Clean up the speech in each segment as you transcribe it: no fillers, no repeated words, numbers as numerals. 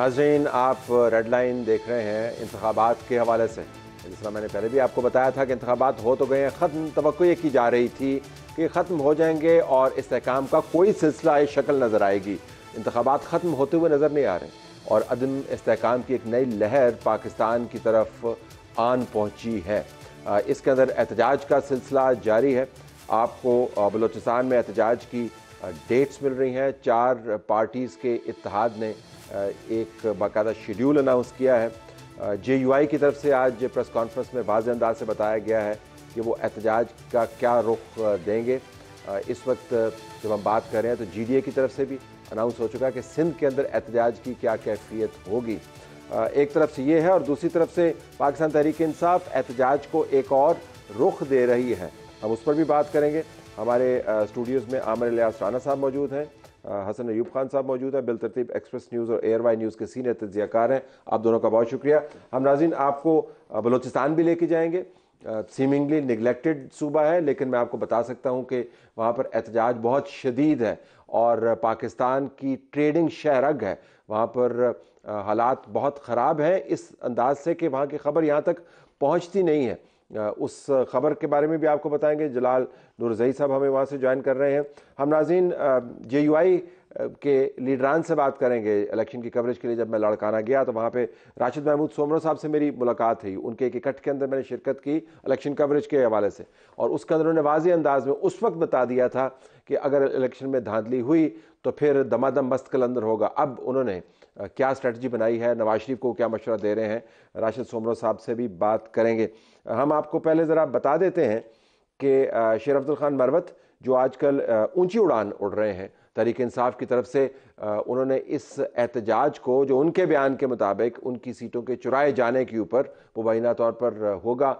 नाज़रीन, आप red line देख रहे हैं इंतखाबात के हवाले से। जिस तरह मैंने पहले भी आपको बताया था कि इंतखाबात हो तो गए हैं, ख़त्म तवक्को ये की जा रही थी कि ख़त्म हो जाएंगे और इस्तेहकाम का कोई सिलसिला शक्ल नज़र आएगी। इंतखाबात ख़त्म होते हुए नज़र नहीं आ रहे और अदम इस्तेहकाम की एक नई लहर पाकिस्तान की तरफ आन पहुँची है। इसके अंदर एहतजाज का सिलसिला जारी है। आपको बलूचिस्तान में एहतजाज की डेट्स मिल रही हैं। 4 पार्टीज़ के इत्तेहाद ने एक बाकायदा शेड्यूल अनाउंस किया है। JUI की तरफ से आज प्रेस कॉन्फ्रेंस में वाज़ेह अंदाज से बताया गया है कि वो एहतजाज का क्या रुख देंगे। इस वक्त जब हम बात कर रहे हैं तो GDA की तरफ से भी अनाउंस हो चुका है कि सिंध के अंदर एहतजाज की क्या कैफियत होगी। एक तरफ से ये है और दूसरी तरफ से पाकिस्तान तहरीक इंसाफ एहतजाज को एक और रुख दे रही है। हम उस पर भी बात करेंगे। हमारे स्टूडियोज़ में आमिर इलियास राना साहब मौजूद हैं, हसन अयूब खान साहब मौजूद हैं, बिलतरतीब एक्सप्रेस न्यूज़ और एयरवाई न्यूज़ के सीनियर तज्ज़ियाकार हैं। आप दोनों का बहुत शुक्रिया। हम नाज़रीन आपको बलूचिस्तान भी लेके जाएंगे। सीमिंगली निगलेक्टेड सूबा है, लेकिन मैं आपको बता सकता हूँ कि वहाँ पर एहतजाज बहुत शदीद है और पाकिस्तान की ट्रेडिंग शहरग है। वहाँ पर हालात बहुत ख़राब हैं इस अंदाज से कि वहाँ की ख़बर यहाँ तक पहुँचती नहीं है। उस ख़बर के बारे में भी आपको बताएंगे। जलाल नूरज़ई साहब हमें वहाँ से ज्वाइन कर रहे हैं। हम नाज़रीन JUI के लीडरान से बात करेंगे। इलेक्शन की कवरेज के लिए जब मैं लड़काना गया तो वहाँ पे राशिद महमूद सोमरो साहब से मेरी मुलाकात हुई। उनके एक इकट्ठ के अंदर मैंने शिरकत की इलेक्शन कवरेज के हवाले से और उसके अंदर उन्होंने वाज़ेह अंदाज में उस वक्त बता दिया था कि अगर इलेक्शन में धांधली हुई तो फिर दमादम मस्त कलंदर होगा। अब उन्होंने क्या स्ट्रेटजी बनाई है, नवाज शरीफ को क्या मशवरा दे रहे हैं, राशिद सोमरो साहब से भी बात करेंगे। हम आपको पहले ज़रा बता देते हैं कि शेर अब्दुल खान मरवत जो आजकल ऊंची उड़ान उड़ रहे हैं तहरीक इंसाफ की तरफ से, उन्होंने इस एहतजाज को जो उनके बयान के मुताबिक उनकी सीटों के चुराए जाने के ऊपर मुबैना तौर पर होगा,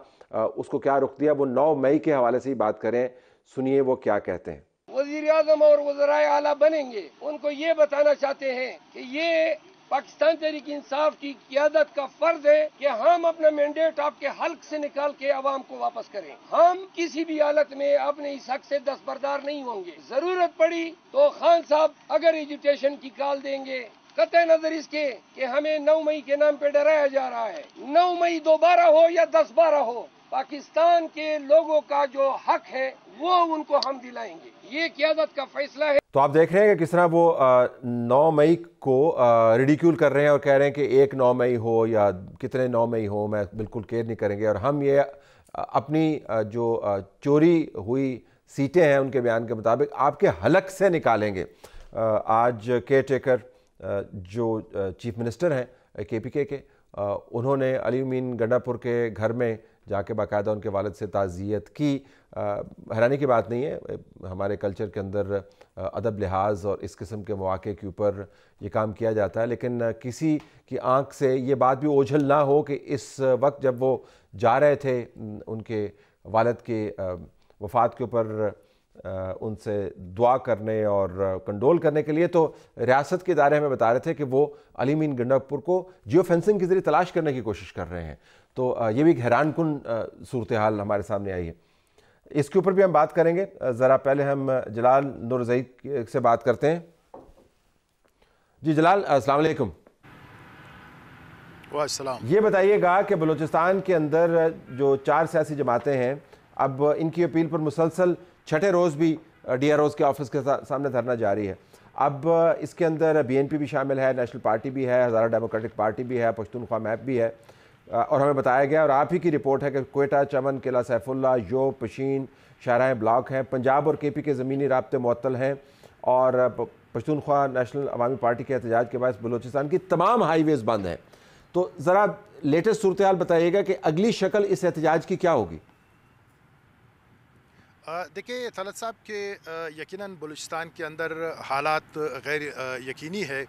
उसको क्या रुख दिया। वो 9 मई के हवाले से ही बात करें। सुनिए वो क्या कहते हैं। वज़ीर आज़म और वज़राए आला बनेंगे, उनको ये बताना चाहते हैं कि ये पाकिस्तान तहरीक इंसाफ की क़ियादत का फर्ज है कि हम अपना मैंडेट आपके हल्क से निकाल के अवाम को वापस करें। हम किसी भी हालत में अपने इस हक से दस्तबरदार नहीं होंगे। जरूरत पड़ी तो खान साहब अगर एजुटेशन की कॉल देंगे, कतई नजर इसके कि हमें 9 मई के नाम पे डराया जा रहा है। 9 मई दोबारा हो या 10-12 हो, पाकिस्तान के लोगों का जो हक है वो उनको हम दिलाएंगे। ये क़ियादत का फैसला है। तो आप देख रहे हैं कि किस तरह वो 9 मई को रिडिक्यूल कर रहे हैं और कह रहे हैं कि एक 9 मई हो या कितने 9 मई हो, मैं बिल्कुल केयर नहीं करेंगे और हम ये अपनी जो चोरी हुई सीटें हैं उनके बयान के मुताबिक आपके हलक से निकालेंगे। आज केयर टेकर जो चीफ मिनिस्टर हैं KPK के, उन्होंने अली अमीन गंडापुर के घर में जाके बाकायदा उनके वालिद से ताज़ियत की। हैरानी की बात नहीं है, हमारे कल्चर के अंदर अदब लिहाज और इस किस्म के मौके के ऊपर ये काम किया जाता है, लेकिन किसी की आंख से ये बात भी ओझल ना हो कि इस वक्त जब वो जा रहे थे उनके वालिद के वफ़ात के ऊपर उनसे दुआ करने और कंडोल करने के लिए, तो रियासत के इदारे हमें बता रहे थे कि वो अली अमीन गंडापुर को जियो फेंसिंग के ज़रिए तलाश करने की कोशिश कर रहे हैं। तो ये भी एक हैरान कुन सूरत हाल हमारे सामने आई है। इसके ऊपर भी हम बात करेंगे। ज़रा पहले हम जलाल नूरज़ई से बात करते हैं। जी जलाल, अस्सलाम वालेकुम। वालेकुम। ये बताइएगा कि बलूचिस्तान के अंदर जो 4 सियासी जमातें हैं, अब इनकी अपील पर मुसलसल छठे रोज़ भी DROs के ऑफिस के सामने धरना जारी है। अब इसके अंदर BNP भी शामिल है, नेशनल पार्टी भी है, हज़ारा डेमोक्रेटिक पार्टी भी है, पश्तूनख्वा मैप भी है और हमें बताया गया और आप ही की रिपोर्ट है कि क्वेटा, चमन, किला सैफुल्ला, योब, पशीन शाहराह ब्लॉक हैं। पंजाब और KP के ज़मीनी राब्ते मुअत्तल हैं और पश्तूनख्वा नेशनल अवामी पार्टी के एहतजाज के बाद बलूचिस्तान की तमाम हाईवेज़ बंद हैं। तो ज़रा लेटेस्ट सूरत हाल बताइएगा कि अगली शक्ल इस एहतजाज की क्या होगी। देखिए तलत साहब के यकीनन बलूचिस्तान के अंदर हालात गैर यकीनी है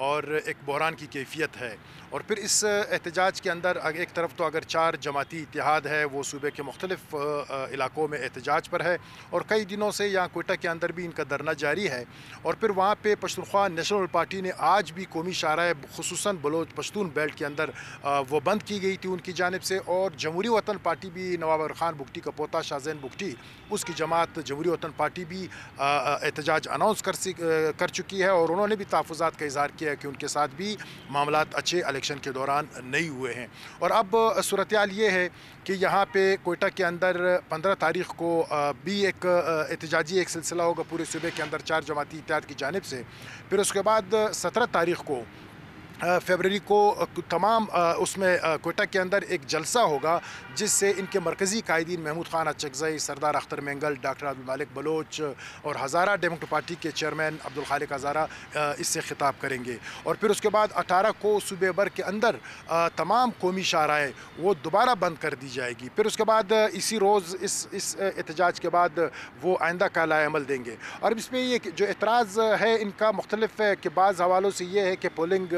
और एक बहरान की कैफियत है और फिर इस एहतजाज के अंदर एक तरफ तो अगर 4 जमाती इत्तेहाद है वो सूबे के मुख्तलिफ इलाकों में एहतजाज पर है और कई दिनों से यहाँ कोयटा के अंदर भी इनका धरना जारी है और फिर वहाँ पे पश्तूनख्वा नेशनल पार्टी ने आज भी कौमी शाहराह खुसूसन बलोच पश्तून बेल्ट के अंदर वो बंद की गई थी उनकी जानिब से और जमहूरी वतन पार्टी भी नवाब खान बुगटी का पोता शाहजैन बुगटी उसकी जमात जमहूरी वतन पार्टी भी एहतजाज अनाउंस कर चुकी है और उन्होंने भी तहफ़्फ़ुज़ात का इज़हार किया है कि उनके साथ भी मामलात अच्छे इलेक्शन के दौरान नहीं हुए हैं। और अब सूरत हाल ये है कि यहाँ पे कोयटा के अंदर 15 तारीख़ को भी एक एहतजाजी एक सिलसिला होगा पूरे सूबे के अंदर 4 जमाती इत्तेहाद की जानिब से। फिर उसके बाद 17 तारीख़ को फरवरी को तमाम उसमें कोयटा के अंदर एक जलसा होगा जिससे इनके मरकज़ी कायदीन महमूद खान अचकज़ई, सरदार अख्तर मेंगल, डॉक्टर अब्दुल मालिक बलोच और हज़ारा डेमोक्रेटिक पार्टी के चेयरमैन अब्दुल खालिक हज़ारा इससे खिताब करेंगे। और फिर उसके बाद 18 को सूबे भर के अंदर तमाम कौमी शाहराएँ वो दोबारा बंद कर दी जाएगी। फिर उसके बाद इसी रोज़ इस एहतजाज के बाद वो आइंदा का लाएअमल देंगे। और इसमें ये जो एतराज़ है इनका मुख्तलिफ है कि बाज़ हवालों से ये है कि पोलिंग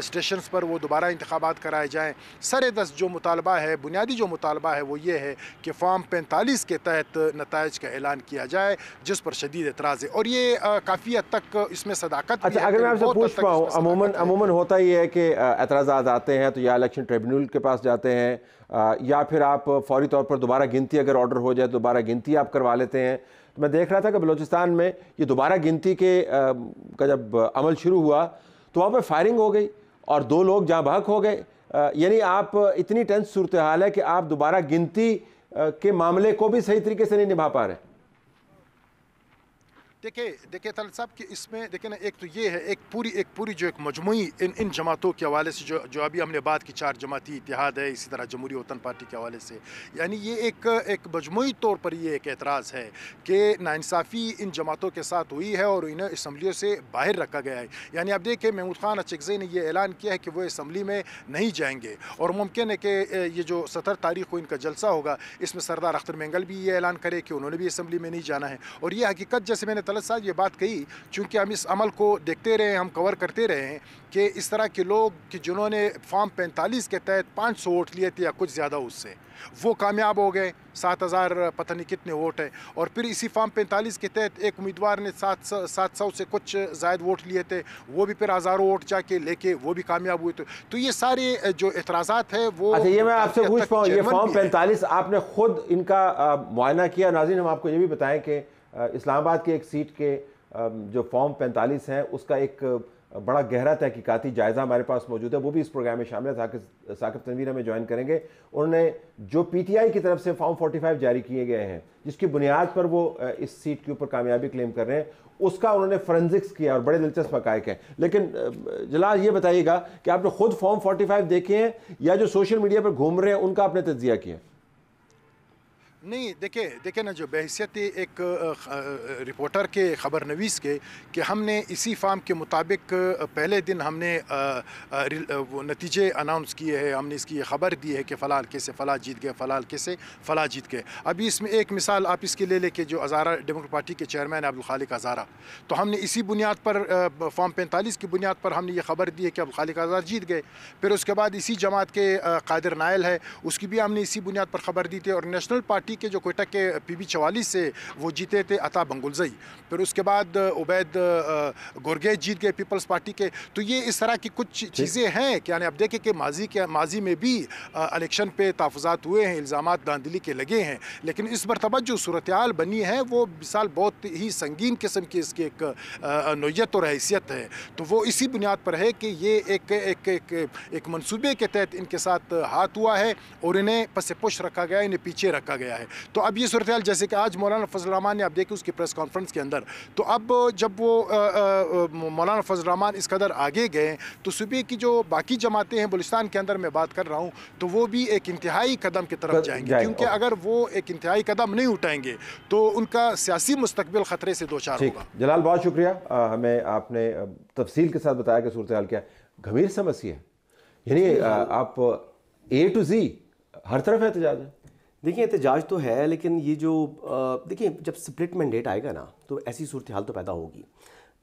स्टेशंस पर वो दोबारा इंतखाबात कराए जाएँ। सर-ए-दस्त जो मुतालबा है, बुनियादी जो मुतालबा है वो ये है कि फॉर्म 45 के तहत नताइज का ऐलान किया जाए, जिस पर शदीद एतराज़ है। और ये काफ़ी हद तक इसमें सदाकत। अच्छा, अगर मैं आपसे पूछ पाऊँ, अमूमन होता ही है कि एतराज़ात आते हैं तो या इलेक्शन ट्रिब्यूनल के पास जाते हैं या फिर आप फौरी तौर पर दोबारा गिनती अगर ऑर्डर हो जाए तो दोबारा गिनती आप करवा लेते हैं। तो मैं देख रहा था कि बलूचिस्तान में ये दोबारा गिनती का जब अमल शुरू हुआ तो वहाँ पर फायरिंग हो गई और 2 लोग जाँ बहक हो गए। यानी आप इतनी टेंस सूरत हाल है कि आप दोबारा गिनती के मामले को भी सही तरीके से नहीं निभा पा रहे। देखिए तलत साहब कि इसमें देखिए ना, एक तो ये है एक पूरी जो एक मजमुई इन जमातों के हवाले से जो अभी हमने बात की 4 जमाती इत्तेहाद है, इसी तरह जमहूरी वतन पार्टी के हवाले से, यानी ये एक मजमुई तौर पर ये एक एतराज़ है कि नाइंसाफ़ी इन जमातों के साथ हुई है और इन्हें असम्बलियों से बाहर रखा गया है। यानी आप देखें महमूद खान अचकज़ई ने यह ऐलान किया है कि वो असम्बली में नहीं जाएंगे और मुमकिन है कि ये जो 17 तारीख़ को इनका जलसा होगा इसमें सरदार अख्तर मेंगल भी ये ऐलान करे कि उन्होंने भी असम्बली में नहीं जाना है। और ये हकीकत, जैसे मैंने तलत साहब ये बात कही, चूँकि हम इस अमल को देखते रहे, हम कवर करते रहे हैं कि इस तरह के लोग कि जिन्होंने फॉर्म 45 के तहत 500 वोट लिए थे या कुछ ज़्यादा उससे, वो कामयाब हो गए। 7000 पता नहीं कितने वोट हैं। और फिर इसी फॉर्म 45 के तहत एक उम्मीदवार ने 700 से कुछ ज़ायद वोट लिए थे, वो भी फिर हज़ारों वोट जाके लेके वो भी कामयाब हुए थे। तो ये सारे जो एतराज़ात है वो। अच्छा, ये मैं आपसे पूछ पाऊँ, ये फॉर्म 45 आपने खुद इनका मुआयना किया? नाज़रीन, हम आपको ये भी बताएं कि इस्लामाबाद की एक सीट के जो फॉर्म 45 हैं उसका एक बड़ा गहरा तहकीकाती जायज़ा हमारे पास मौजूद है, वो भी इस प्रोग्राम में शामिल है। साकिब तनवीर हमें ज्वाइन करेंगे। उन्होंने जो PTI की तरफ से फॉर्म 45 जारी किए गए हैं जिसकी बुनियाद पर वो इस सीट के ऊपर कामयाबी क्लेम कर रहे हैं, उसका उन्होंने फोरेंसिक्स किया और बड़े दिलचस्प हक़ाइक़ हैं। लेकिन जलाल, ये बताइएगा कि आपने खुद फॉर्म 45 देखे हैं या जो सोशल मीडिया पर घूम रहे हैं उनका आपने तज्ज़िया किया? नहीं, देखिए ना, जो बहैसियत एक रिपोर्टर के ख़बर नवीस के कि हमने इसी फार्म के मुताबिक पहले दिन हमने वो नतीजे अनाउंस किए हैं, हमने इसकी ख़बर दी है कि फ़लाँ हल्के से फ़लाँ जीत गए, फ़लाँ हल्के से फ़लाँ जीत गए। अभी इसमें एक मिसाल आप इसकी ले लें कि जो हज़ारा डेमोक्रेटिक पार्टी के चेयरमैन अब्दुल खालिक हज़ारा, तो हमने इसी बुनियाद पर फॉर्म 45 की बुनियाद पर हमने ये ख़बर दी है कि अब्दुल खालिक हज़ारा जीत गए। फिर उसके बाद इसी जमात के कादिर नायल है, उसकी भी हमने इसी बुनियाद पर ख़बर दी थी। और नेशनल पार्टी के जो कोयटा के PB 44 से वो जीते थे अता बंगुलजई। फिर उसके बाद उबैद गुरगेज जीत गए पीपल्स पार्टी के। तो ये इस तरह की कुछ चीज़ें हैं कि यानी अब देखें कि माजी में भी इलेक्शन पे तहफ़्फ़ुज़ात हुए हैं, इल्ज़ामात धांधली के लगे हैं, लेकिन इस मरतबा जो सूरत हाल बनी है वो मिसाल बहुत ही संगीन किस्म की इसकी एक नोयत और हैसियत है। तो वो इसी बुनियाद पर है कि ये एक मनसूबे के तहत इनके साथ हाथ हुआ है और इन्हें पस पुश रखा गया, इन्हें पीछे रखा गया है। तो अब ये सूरत हाल, जैसे कि आज मौलाना फजल रहमान ने आप देखे उसकी प्रेस कॉन्फ्रेंस के अंदर, तो अब जब वो मौलाना फजल रहमान इस कदर आगे गए तो सूबे की जो बाकी जमातें हैं बलूचिस्तान के अंदर मैं बात कर रहा हूँ, तो वो भी एक इंतहाई कदम की तरफ जाएंगे, क्योंकि अगर वो एक इंतहाई कदम नहीं उठाएंगे तो उनका सियासी मुस्तकबिल ख़तरे से दो चार होगा। जलाल, बहुत शुक्रिया, हमें आपने तफसील के साथ बताया कि सूरत हाल क्या गंभीर समस्या है। यानी आप A to Z हर तरफ एहतजाज है। देखिए, एहतजाज तो है, लेकिन ये जो देखिए जब स्प्लिट मैंडेट आएगा ना तो ऐसी सूरत हाल तो पैदा होगी।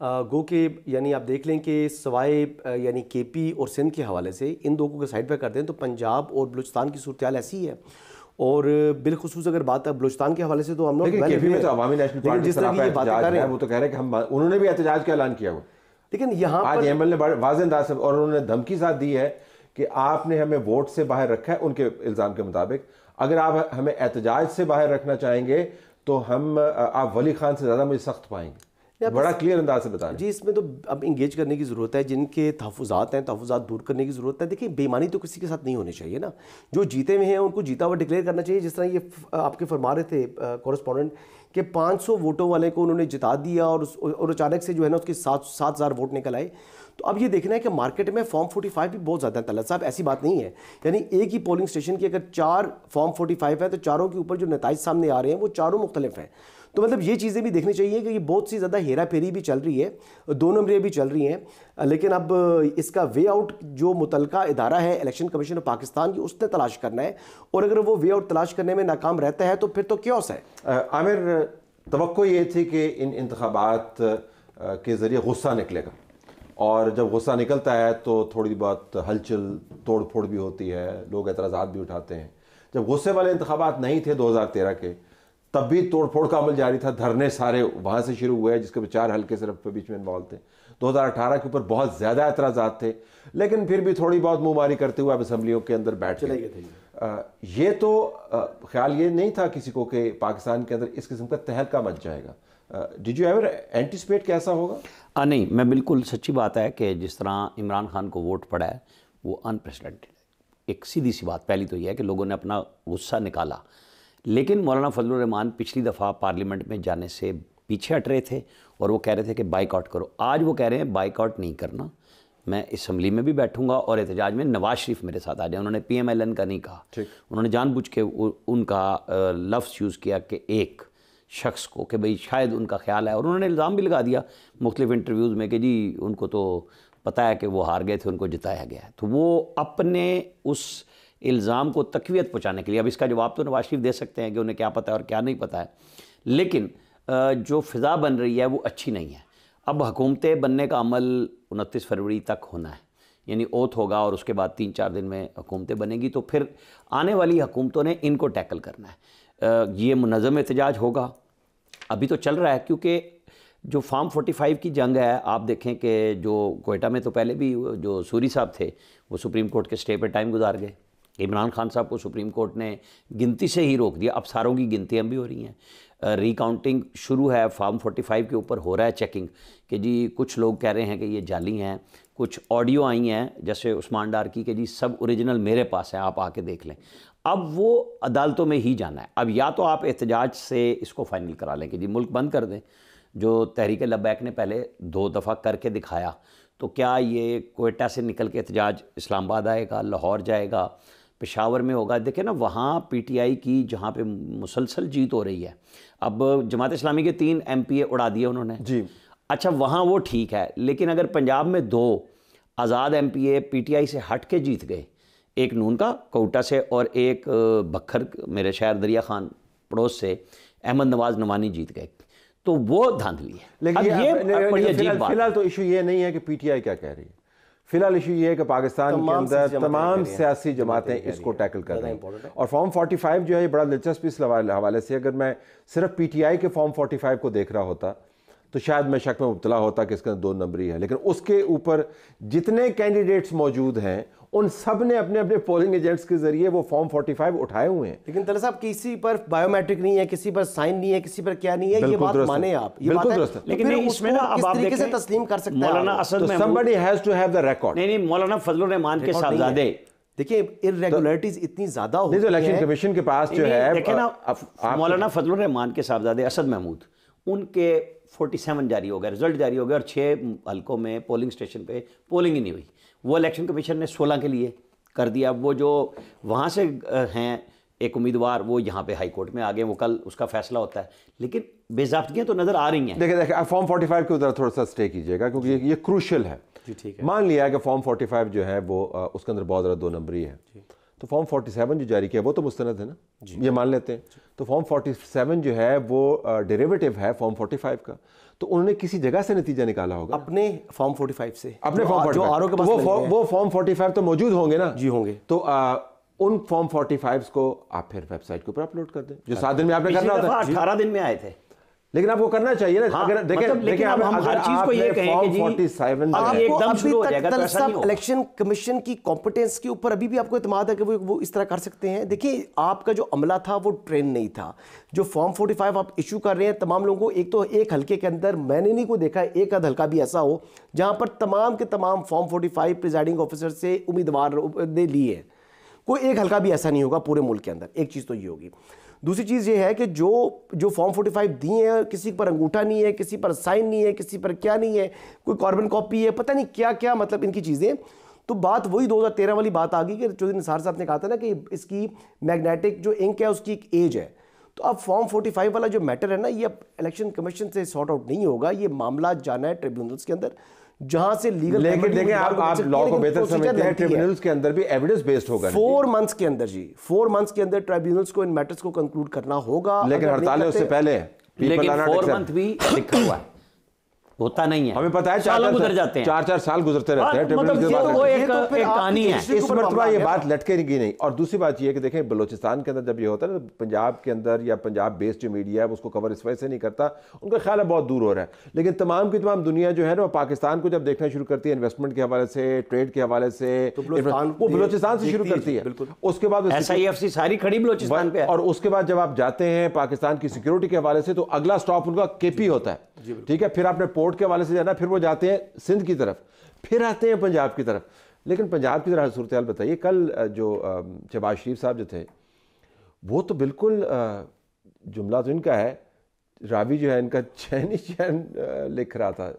गो के यानी आप देख लें कि सवाए यानी KP और सिंध के हवाले से इन दो को साइड पे कर दें तो पंजाब और बलूचिस्तान की सूरत हाल ऐसी है। और बिलखुसूस अगर बात है बलूचिस्तान के हवाले से तो हम लोग KP में तो अवामी नेशनल पार्टी जिस तरह की ये बातें कर रहे हैं वो तो कह रहे हैं कि उन्होंने भी एहतजाज का ऐलान किया हुआ, लेकिन यहाँ आज ML ने वाज़ेह अंदाज से और उन्होंने धमकी साथ दी है कि आपने हमें वोट से बाहर रखा है। उनके इल्ज़ाम के मुताबिक अगर आप हमें एहतजाज से बाहर रखना चाहेंगे तो हम आप वली खान से ज़्यादा मुझे सख्त पाएंगे। बड़ा क्लियर अंदाज से बताना जी। इसमें तो अब इंगेज करने की ज़रूरत है, जिनके तहफ़्फ़ुज़ात हैं तहफ़्फ़ुज़ात दूर करने की ज़रूरत है। देखिए बेईमानी तो किसी के साथ नहीं होनी चाहिए ना, जो जीते हुए हैं उनको जीता हुआ डिक्लेयर करना चाहिए। जिस तरह ये आपके फरमा रहे थे कॉरेस्पॉन्डेंट कि 500 वोटों वाले को उन्होंने जिता दिया और अचानक से जो है ना उसके 7,000 वोट निकल आए। तो अब ये देखना है कि मार्केट में फॉर्म 45 भी बहुत ज़्यादा है तलत साहब, ऐसी बात नहीं है। यानी एक ही पोलिंग स्टेशन की अगर 4 फॉर्म 45 है तो चारों के ऊपर जो नताइज सामने आ रहे हैं वो चारों मुख्तलिफ हैं। तो मतलब ये चीज़ें भी देखनी चाहिए कि ये बहुत सी ज़्यादा हेरा फेरी भी चल रही है, 2 नंबरें भी चल रही हैं। लेकिन अब इसका वे आउट जो मुतलका इदारा है इलेक्शन कमीशन ऑफ पाकिस्तान की, उसने तलाश करना है। और अगर वो वे आउट तलाश करने में नाकाम रहता है तो फिर तो क्योस है। आमिर, तवक्को ये थी कि इन इंतखाबात के ज़रिए गुस्सा निकलेगा, और जब गुस्सा निकलता है तो थोड़ी बहुत हलचल तोड़ फोड़ भी होती है, लोग एतराज़ात भी उठाते हैं। जब गुस्से वाले इंतखाबात नहीं थे 2013 के, तब भी तोड़ फोड़ का अमल जारी था, धरने सारे वहाँ से शुरू हुए जिसके 4 हल्के सिर्फ बीच में इन्वॉल्व थे। 2018 के ऊपर बहुत ज़्यादा एतराज़ात थे, लेकिन फिर भी थोड़ी बहुत मुँहमारी करते हुए अब असम्बलियों के अंदर बैठ चले गए थे। ये तो ख्याल ये नहीं था किसी को कि पाकिस्तान के अंदर इस किस्म का तहलका मच जाएगा। डिड यू एवर एंटिसिपेट कि ऐसा होगा? नहीं, मैं बिल्कुल, सच्ची बात है कि जिस तरह इमरान खान को वोट पड़ा है वो अनप्रेसिडेंटेड है। एक सीधी सी बात पहली तो यह है कि लोगों ने अपना गुस्सा निकाला, लेकिन मौलाना फजलुर रहमान पिछली दफ़ा पार्लियामेंट में जाने से पीछे हट रहे थे और वो कह रहे थे कि बाइकआउट करो। आज वो कह रहे हैं बाइकआउट नहीं करना, मैं असम्बली में भी बैठूंगा और एहतजाज में नवाज शरीफ मेरे साथ आ जाए। उन्होंने PMLN का नहीं कहा, उन्होंने जानबूझ के उनका लफ्ज़ यूज़ किया कि एक शख्स को, कि भाई शायद उनका ख्याल है, और उन्होंने इल्ज़ाम भी लगा दिया मुख्तलिफ इंटरव्यूज़ में कि जी उनको तो पता है कि वो हार गए थे, उनको जिताया गया है। तो वो अपने उस इल्ज़ाम को तक़वियत पहुँचाने के लिए, अब इसका जवाब तो नवाज शरीफ दे सकते हैं कि उन्हें क्या पता है और क्या नहीं पता है, लेकिन जो फ़िज़ा बन रही है वो अच्छी नहीं है। अब हुकूमतें बनने का अमल 29 फरवरी तक होना है, यानी ओथ होगा और उसके बाद 3-4 दिन में हुकूमतें बनेगी, तो फिर आने वाली हुकूमतों ने इनको टैकल करना है। ये मुनज़्ज़म एहतजाज होगा, अभी तो चल रहा है, क्योंकि जो फॉर्म 45 की जंग है, आप देखें कि जो कोयटा में तो पहले भी जो सूरी साहब थे वो सुप्रीम कोर्ट के स्टे पे टाइम गुजार गए। इमरान खान साहब को सुप्रीम कोर्ट ने गिनती से ही रोक दिया। अब सारों की गिनतियाँ भी हो रही हैं, रिकाउंटिंग शुरू है, फॉर्म 45 के ऊपर हो रहा है चेकिंग कि जी कुछ लोग कह रहे हैं कि ये जाली हैं, कुछ ऑडियो आई हैं जैसे उस्मान डार की कि जी सब ओरिजिनल मेरे पास है, आप आके देख लें। अब वो अदालतों में ही जाना है। अब या तो आप एहतजाज से इसको फाइनल करा लें कि जी मुल्क बंद कर दें, जो तहरीक लब्बैक ने पहले 2 दफ़ा करके दिखाया, तो क्या ये कोयटा से निकल के एहतजाज इस्लामाबाद आएगा, लाहौर जाएगा, पेशावर में होगा। देखें ना, वहाँ PTI की जहाँ पे मुसलसल जीत हो रही है, अब जमात इस्लामी के 3 MPA उड़ा दिए उन्होंने जी। अच्छा, वहाँ वो ठीक है, लेकिन अगर पंजाब में 2 आज़ाद MPA PTI से हट के जीत गए, एक नून का कोयटा से और एक बखर मेरे शहर दरिया खान पड़ोस से अहमद नवाज नवानी जीत गए, तो वो धांधली है। लेकिन फिलहाल तो इशू ये नहीं है कि PTI क्या कह रही है, फिलहाल इशू ये है कि पाकिस्तान के अंदर तमाम सियासी जमातें इसको टैकल कर रही हैं। और फॉर्म 45 जो है ये बड़ा दिलचस्प इस हवाले से, अगर मैं सिर्फ PTI के फॉर्म 45 को देख रहा होता तो शायद मैं शक में मुब्तला होता कि इसका 2 नंबरी है, लेकिन उसके ऊपर जितने कैंडिडेट्स मौजूद हैं उन सब ने अपने अपने पोलिंग एजेंट्स के जरिए वो फॉर्म 45 उठाए हुए हैं। लेकिन तलत साहब किसी पर बायोमेट्रिक नहीं है, किसी पर साइन नहीं है, किसी पर क्या नहीं है, ये बात माने आप, ये बिल्कुल बात दुरुस्त है। लेकिन इसमें ना अब आप तरीके से तस्लीम कर सकते हैं मौलाना Asad Mahmood, somebody has to have the record। नहीं, मौलाना फजलुर रहमान के साहबजादे, देखिए इर्रेगुलरिटीज इतनी ज्यादा हो, इलेक्शन कमीशन के पास जो है, देखें ना मौलाना फजलुर रहमान के साहबजादे असद महमूद, उनके 47 जारी हो गए, रिजल्ट जारी हो गए और 6 हल्कों में पोलिंग स्टेशन पे पोलिंग ही नहीं हुई। वो इलेक्शन कमीशन ने 16 के लिए कर दिया। वो जो वहाँ से हैं एक उम्मीदवार, वो यहाँ पे हाई कोर्ट में आ गए, वो कल उसका फैसला होता है, लेकिन बेज़ाब्तियाँ तो नज़र आ रही हैं। देखिए फॉर्म 45 के उधर थोड़ा सा स्टे कीजिएगा, क्योंकि ये क्रूशल है। ठीक है, मान लिया है कि फॉर्म 45 जो है वो उसके अंदर बहुत ज़्यादा 2 नंबरी है, तो फॉर्म 47 जो जारी किया वो तो मुस्तनद है ना, ये मान लेते हैं। तो फॉर्म 47 जो है वो डेरिवेटिव है फॉर्म 45 का, तो उन्होंने किसी जगह से नतीजा निकाला होगा अपने फॉर्म 45 से, अपने फॉर्म जो आरओ के पास वो फॉर्म 45 तो मौजूद होंगे ना जी, होंगे। तो उन फॉर्म 45 को आप फिर वेबसाइट के ऊपर अपलोड कर दें, जो 7 दिन में आपने करना होता है। 18 दिन में आए थे, लेकिन आपको करना चाहिए ना। हाँ, अगर देखें मतलब लेकिन अब हम हर चीज को ये कहें कि जी 47 आपको एकदम शुरू हो जाएगा तो ऐसा नहीं होगा। इलेक्शन कमीशन की कॉम्पिटेंस के ऊपर अभी भी आपको इत्मीनान है कि वो इस तरह कर सकते हैं? देखिए, आपका जो अमला था वो ट्रेन नहीं था। जो फॉर्म 45 आप इशू कर रहे हैं तमाम लोगों को, एक तो एक हल्के के अंदर मैंने नहीं को देखा एक आध हल्का भी ऐसा हो जहां पर तमाम के तमाम फॉर्म 45 प्रिजाइडिंग ऑफिसर से उम्मीदवार ने लिए हैं। कोई एक हल्का भी ऐसा नहीं होगा पूरे मुल्क के अंदर। एक चीज़ तो ये होगी। दूसरी चीज़ ये है कि जो फॉर्म 45 दिए हैं, किसी पर अंगूठा नहीं है, किसी पर साइन नहीं है, किसी पर क्या नहीं है, कोई कार्बन कॉपी है, पता नहीं क्या क्या, मतलब इनकी चीज़ें। तो बात वही 2013 वाली बात आ गई कि चौधरी निसार साहब ने कहा था ना कि इसकी मैग्नेटिक जो इंक है उसकी एक एज है। तो अब फॉर्म 45 वाला जो मैटर है ना, ये अब इलेक्शन कमीशन से सॉर्ट आउट नहीं होगा। ये मामला जाना है ट्रिब्यूनल्स के अंदर, जहां से लीगल। लेकिन देखें, आप लॉ को बेहतर समझते हैं, ट्रिब्यूनल्स के अंदर भी एविडेंस बेस्ड होगा। 4 मंथ्स के अंदर जी, 4 मंथ्स के अंदर ट्रिब्यूनल्स को इन मैटर्स को कंक्लूड करना होगा। लेकिन हड़ताल उससे पहले, लेकिन 4 मंथ भी लिखा हुआ है, होता नहीं है। हमें पता है साल गुजर जाते हैं, 4-4 साल गुजरते रहते हैं। मतलब वो एक कहानी है। इस मरतबा ये बात लटकेगी नहीं। और दूसरी बात ये है कि देखें, बलोचिस्तान के अंदर जब ये होता है ना, पंजाब के अंदर या पंजाब बेस्ड जो मीडिया है उसको कवर इस वजह से नहीं करता, उनका ख्याल है बहुत दूर हो रहा है। लेकिन तमाम की तमाम दुनिया जो है ना, पाकिस्तान को जब देखना शुरू करती है इन्वेस्टमेंट के हवाले से, ट्रेड के हवाले से, वो बलोचिस्तान से शुरू करती है। उसके बाद SIFC सारी खड़ी बलोचिस्तान पे है। और उसके बाद जब आप जाते हैं पाकिस्तान की सिक्योरिटी के हवाले से, तो अगला स्टॉप उनका KP होता है। ठीक है, फिर आपने पोर्ट के हवाले से जाना, फिर वो जाते हैं सिंध की तरफ, फिर आते हैं पंजाब की तरफ। लेकिन पंजाब की तरह सूरत हाल बताइए। कल जो शहबाज शरीफ साहब जो थे, वो तो बिल्कुल जुमला तो इनका है, रावी जो है इनका चैन ही चैन लिख रहा था।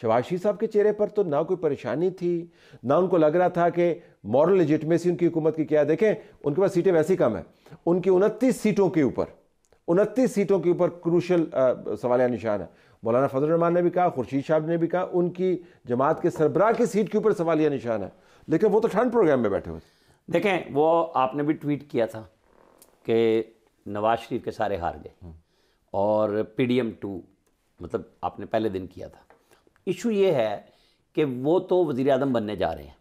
शहबाज शरीफ साहब के चेहरे पर तो ना कोई परेशानी थी, ना उनको लग रहा था कि मॉरल लेजिटिमेसी उनकी हुकूमत की क्या है। देखें, उनके पास सीटें वैसी कम है, उनकी 29 सीटों के ऊपर क्रूशल सवालिया निशान है। मौलाना फजल रहमान ने भी कहा, खुर्शीद साहब ने भी कहा, उनकी जमात के सरबराह की सीट के ऊपर सवालिया निशान है। लेकिन वो तो ठंड प्रोग्राम में बैठे हुए थे। देखें, वो आपने भी ट्वीट किया था कि नवाज शरीफ के सारे हार गए, और PDM 2 मतलब आपने पहले दिन किया था। इशू ये है कि वो तो वज़ीर आज़म बनने जा रहे हैं,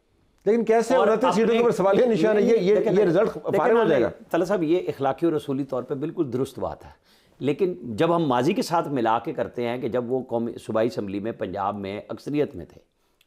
लेकिन कैसे 29 सीटों के ऊपर सवालिया निशान है? ये रिजल्ट फाइनल हो जाएगा। तला साहब, ये इखलाकी और रसूली तौर पे बिल्कुल दुरुस्त बात है। लेकिन जब हम माजी के साथ मिला के करते हैं कि जब वो कौमी सूबाई असम्बली में पंजाब में अक्सरियत में थे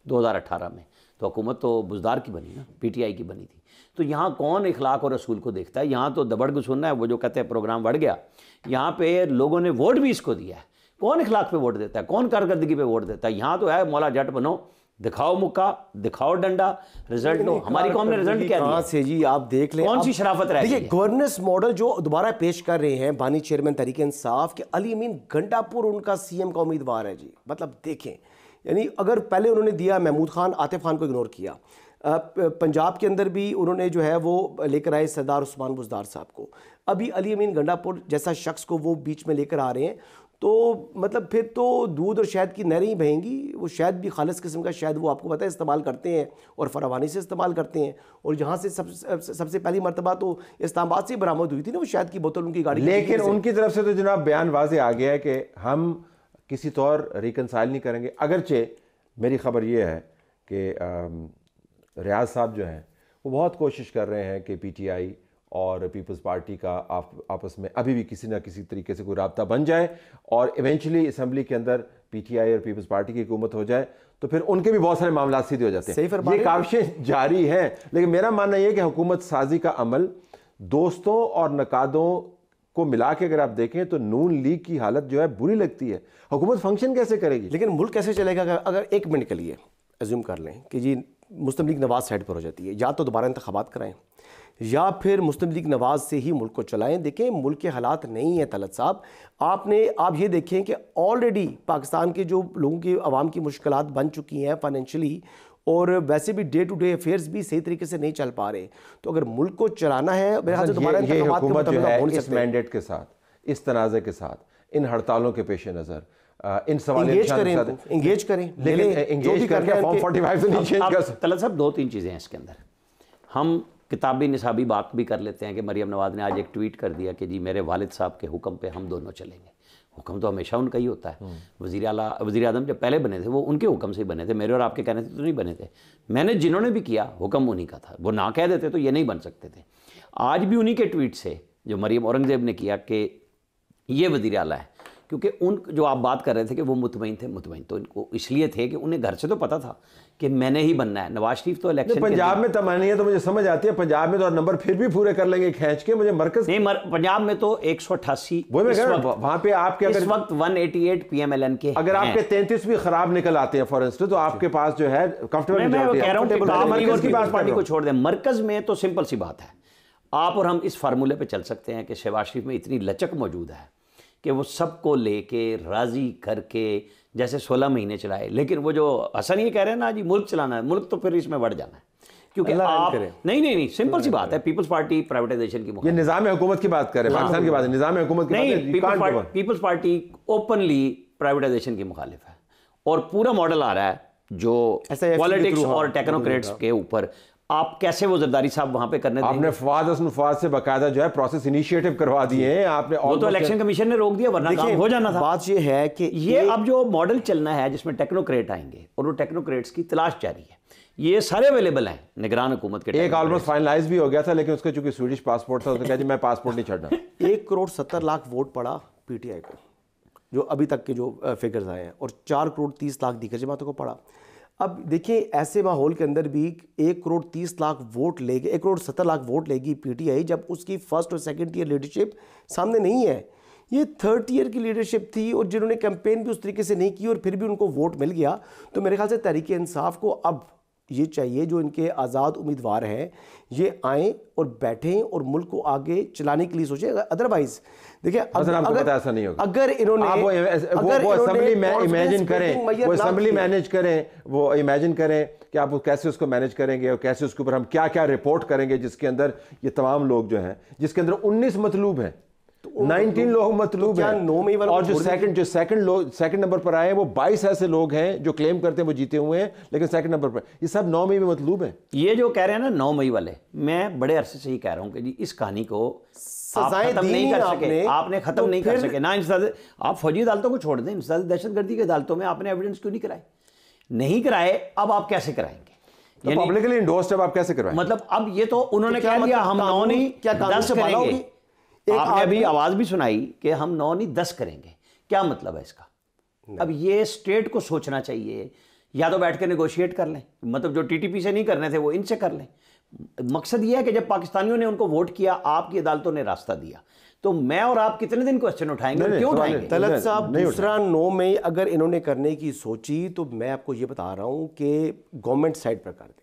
2018 में, तो हुकूमत तो बुज़दार की बनी ना, PTI की बनी थी। तो यहाँ कौन इखलाक और रसूल को देखता है? यहाँ तो दबड़ गुस्सा है, वो जो कहते हैं प्रोग्राम बढ़ गया। यहाँ पे लोगों ने वोट भी इसको दिया है। कौन इखलाक पे वोट देता है? कौन कारकर्दगी पे वोट देता है? यहाँ तो है मौला जट बनो, दिखाओ मुक्का, दिखाओ डंडा, रिजल्ट लो। हमारी कौम ने रिजल्ट क्या दिया से जी? आप देख लें, कौन सी शराफत रह गई है? गवर्नेंस मॉडल जो दोबारा पेश कर रहे हैं बानी चेयरमैन तहरीक इंसाफ के, अली अमीन गंडापुर उनका CM का उम्मीदवार है जी। मतलब देखें, यानी अगर पहले उन्होंने दिया महमूद खान, आतिफ खान को इग्नोर किया, पंजाब के अंदर भी उन्होंने जो है वो लेकर आए सरदार उस्मान बुज़दार साहब को, अभी अली अमीन गंडापुर जैसा शख्स को वो बीच में लेकर आ रहे हैं। तो मतलब फिर तो दूध और शहद की नहरें ही बहेंगी। वो शहद भी खालिस किस्म का शहद वो आपको पता है इस्तेमाल करते हैं, और फरावानी से इस्तेमाल करते हैं। और जहाँ से सबसे पहली मरतबा तो इस्लामाबाद से बरामद हुई थी ना वो शहद की बोतल उनकी गाड़ी। लेकिन उनकी तरफ से तो जनाब बयान वाज़े आ गया है कि हम किसी तौर रिकनसाइल नहीं करेंगे। अगरचे मेरी खबर ये है कि रियाज साहब जो हैं वो बहुत कोशिश कर रहे हैं कि PTI और पीपल्स पार्टी का आपस में अभी भी किसी ना किसी तरीके से कोई राब्ता बन जाए, और इवेंचुअली असम्बली के अंदर PTI और पीपल्स पार्टी की हुकूमत हो जाए, तो फिर उनके भी बहुत सारे मामला सीधे हो जाते हैं। ये काविशें जारी हैं। लेकिन मेरा मानना यह कि हुकूमत साजी का अमल दोस्तों और नकादों को मिला के अगर आप देखें तो नून लीग की हालत जो है बुरी लगती है। हुकूमत फंक्शन कैसे करेगी? लेकिन मुल्क कैसे चलेगा? अगर 1 मिनट के लिए एज्यूम कर लें कि जी मुस्लिम लीग नवाज साइड पर हो जाती है, या तो दोबारा इंतखाबात कराएं या फिर मुस्लिम लीग नवाज से ही मुल्क को चलाएं। देखें, मुल्क के हालात नहीं है तलत साहब। आप ये देखें कि ऑलरेडी पाकिस्तान के जो लोगों की आवाम की मुश्किलात बन चुकी हैं फाइनेंशियली, और वैसे भी डे टू डे अफेयर्स भी सही तरीके से नहीं चल पा रहे। तो अगर मुल्क को चलाना है, मेरे ख्याल से दोबारा इंतखाबात के मुताबिक हो नहीं सकते। इस मैंडेट के साथ, इस तनाज़े के साथ, इन हड़तालों के पेश नज़र, इन सवालों एंगेज करें, लेकिन एंगेज करके फॉर्म 45 से नहीं चेंज कर सकते। तलत साहब, 2-3 चीज़ें हैं इसके अंदर। हम किताबी निसाबी बात भी कर लेते हैं कि मरियम नवाज ने आज एक ट्वीट कर दिया कि जी मेरे वालिद साहब के हुक्म पे हम दोनों चलेंगे। हुक्म तो हमेशा उनका ही होता है। वज़ीर आज़म जब पहले बने थे वो उनके हुक्म से ही बने थे, मेरे और आपके कहने से तो नहीं बने थे। मैंने जिन्होंने भी किया हुक्म उन्हीं का था। वो ना कह देते तो ये नहीं बन सकते थे। आज भी उन्हीं के ट्वीट से जो मरियम औरंगज़ेब ने किया कि ये वज़ीर आला है, क्योंकि उन जो आप बात कर रहे थे कि वो मुतमईन थे, मुतमईन तो इनको इसलिए थे कि उन्हें घर से तो पता था कि मैंने ही बनना है। नवाज शरीफ तो इलेक्शन पंजाब में तमन्नी है तो मुझे समझ आती है, पंजाब में तो नंबर फिर भी पूरे कर लेंगे खींच के, मुझे मरकज नहीं, पंजाब में तो 188 वहां पे आपके इस वक्त 188 PMLN के अगर आपके 33 भी खराब निकल आते हैं फॉर इंस्टेंस, तो आपके पास जो है कंफर्टेबल पार्टी को छोड़ दें। मरकज में तो सिंपल सी बात है, आप और हम इस फार्मूले पे चल सकते हैं कि शहबाज शरीफ में इतनी लचक मौजूद है कि वो सबको लेके राजी करके जैसे 16 महीने चलाए। लेकिन वो जो हसन ये कह रहे हैं ना जी मुल्क चलाना है, मुल्क तो फिर इसमें बढ़ जाना है, क्योंकि आप नहीं सिंपल सी बात है, पीपल्स पार्टी प्राइवेटाइजेशन की, ये निजाम हुकूमत की बात कर रहे हैं, पाकिस्तान की बात है, निजाम हुकूमत की नहीं, पीपल्स पार्टी ओपनली प्राइवेटाइजेशन की मुखालिफ है और पूरा मॉडल आ रहा है जो पॉलिटिक्स और टेक्नोक्रेट्स के ऊपर। आप कैसे वो जरदारी साहब वहां पे करने देंगे? आपने फवाद से बकायदा जो है प्रोसेस इनिशिएटिव करवा दिए हैं आपने, वो तो इलेक्शन कमीशन ने रोक दिया, वरना काम हो जाना था। बात ये है कि ये अब जो मॉडल चलना है जिसमें टेक्नोक्रेट आएंगे और वो टेक्नोक्रेट्स की तलाश जारी है, ये सारे अवेलेबल हैं निगरान हुकूमत के। एक ऑलमोस्ट फाइनलाइज भी हो गया था, लेकिन उसका चूंकि स्वीडिश पासपोर्ट था, उसने कहा जी मैं पासपोर्ट नहीं छड़ना। 1,70,00,000 वोट पड़ा PTI को, जो अभी तक के जो फिगर्स आए हैं, और 4,30,00,000 दीगर जमातों को पड़ा। अब देखिए ऐसे माहौल के अंदर भी 1,30,00,000 वोट लेगी, 1,70,00,000 वोट लेगी PTI, जब उसकी फर्स्ट और सेकंड ईयर लीडरशिप सामने नहीं है। ये थर्ड ईयर की लीडरशिप थी और जिन्होंने कैंपेन भी उस तरीके से नहीं की और फिर भी उनको वोट मिल गया। तो मेरे ख्याल से तहरीक इंसाफ को अब ये चाहिए, जो इनके आज़ाद उम्मीदवार हैं ये आएँ और बैठें और मुल्क को आगे चलाने के लिए सोचें। अदरवाइज देखिए ऐसा नहीं होगा। अगर इन्होंने वो असेंबली में इमेजिन करें, वो असेंबली मैनेज करें, वो इमेजिन करें कि आप कैसे उसको मैनेज करेंगे और कैसे उसके ऊपर हम क्या क्या रिपोर्ट करेंगे, जिसके अंदर ये तमाम लोग जो हैं, जिसके अंदर 19 मतलूब हैं, 19 लोग मतलूब हैं, और जो सेकंड नंबर पर आए वो 22 ऐसे लोग हैं जो क्लेम करते हैं वो जीते हुए हैं, लेकिन सेकंड नंबर पर ये सब 9 मई में मतलूब हैं। ये जो कह रहे हैं ना 9 मई वाले, मैं बड़े अरसे से ही कह रहा हूं कि जी इस कहानी को सजाएं खत्म नहीं कर सके, आपने खत्म तो नहीं कर सके ना। आप फौजी अदालतों को छोड़ दें, दहशतगर्दी की अदालतों में आपने एविडेंस क्यों नहीं कराए? नहीं कराए, अब आप कैसे कराएंगे? तो पब्लिकली इंडोर्स्ड है, आप कैसे करवाएं? मतलब अब ये तो उन्होंने कह दिया हम 9 नहीं 10 करेंगे। आपने अभी आवाज भी सुनाई कि हम 9 नहीं 10 करेंगे, क्या मतलब है इसका? अब ये स्टेट को सोचना चाहिए, या तो बैठ के नेगोशिएट कर लें, मतलब जो TTP से नहीं करने थे वो इनसे कर लें। मकसद ये है कि जब पाकिस्तानियों ने उनको वोट किया, आपकी अदालतों ने रास्ता दिया, तो मैं और आप कितने दिन क्वेश्चन उठाएंगे? क्यों उठाएंगे? तलत साहब, दूसरा 9 मई अगर इन्होंने करने की सोची तो मैं आपको ये बता रहा हूँ कि गवर्नमेंट साइड पर कर दें।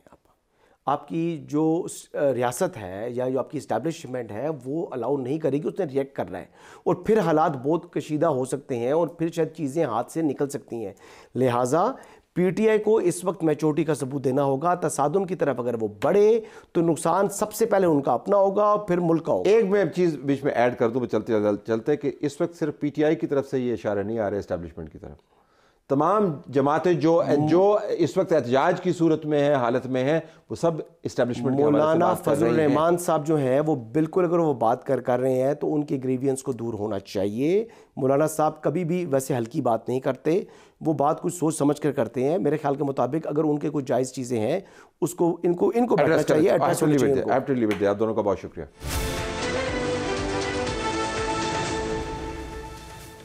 आपकी जो रियासत है या जो आपकी इस्टेब्लिशमेंट है वो अलाउ नहीं करेगी, उसने रिएक्ट करना है और फिर हालात बहुत कशीदा हो सकते हैं और फिर शायद चीज़ें हाथ से निकल सकती हैं। लिहाजा PTI को इस वक्त मैच्योरिटी का सबूत देना होगा। तसादुम की तरफ अगर वो बढ़े तो नुकसान सबसे पहले उनका अपना होगा और फिर मुल्क का होगा। एक मैं चीज़ बीच में ऐड कर दूँ चलते कि इस वक्त सिर्फ PTI की तरफ से ये इशारे नहीं आ रहे इस्टेब्लिशमेंट की तरफ, तमाम जमातें जो इस वक्त एहतजाज की सूरत में है, हालत में है, वो सब इस्टेब्लिशमेंट। मौलाना फजलुर रहमान साहब जो हैं वो बिल्कुल अगर वो बात कर रहे हैं तो उनके ग्रीवियंस को दूर होना चाहिए। मौलाना साहब कभी भी वैसे हल्की बात नहीं करते, वो बात कुछ सोच समझ कर करते हैं। मेरे ख्याल के मुताबिक अगर उनके कुछ जायज़ चीज़ें हैं उसको इनको बैठना चाहिए, एड्रेस होनी चाहिए। आप दोनों का बहुत शुक्रिया।